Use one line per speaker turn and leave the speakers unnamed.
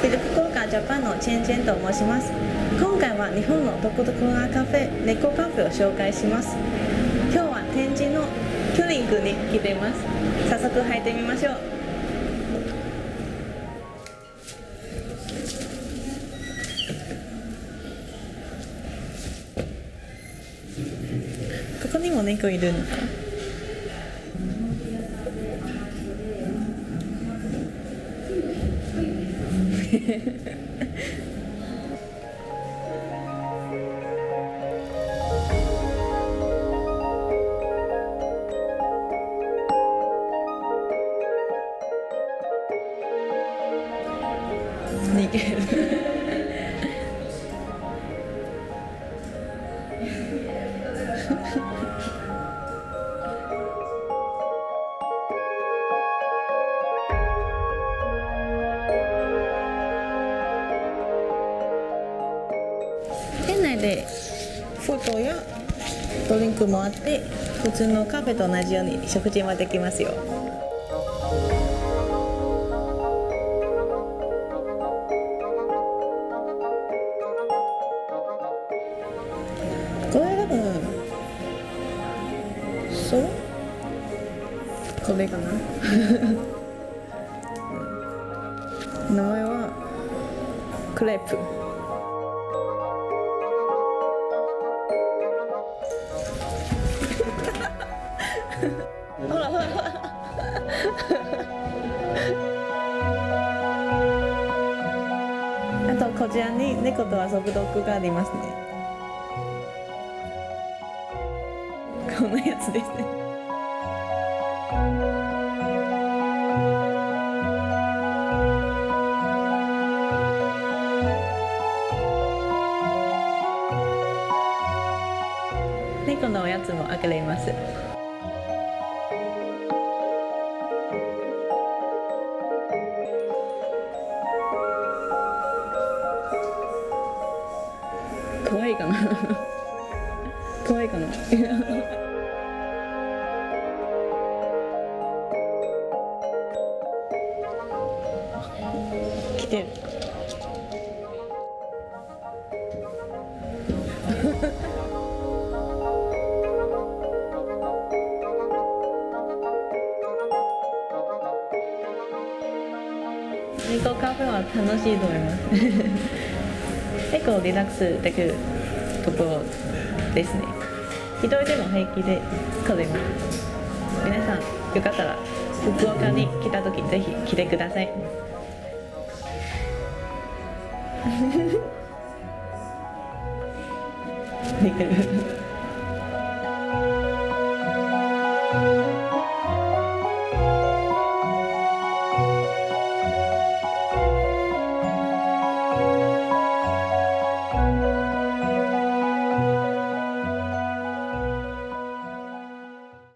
シル福岡ジャパンのチェンチェンと申します。今回は日本の独特なカフェ、猫カフェを紹介します。今日は天神のキュリンクに来ています。早速入ってみましょう。ここにも猫いるのかな。逃げる。店内でフードやドリンクもあって、普通のカフェと同じように食事もできますよ。これ多分そうこれかな。名前はクレープ。ほらほらほら。あとこちらに猫と遊ぶ道具がありますね。こんなやつですね。猫のおやつもあげれます。可愛いかな。可愛いかな。来てる。猫カフェは楽しいと思います。結構リラックスできるところですね。一人でも平気で来れます。皆さんよかったら福岡に来た時ぜひ来てください。できる。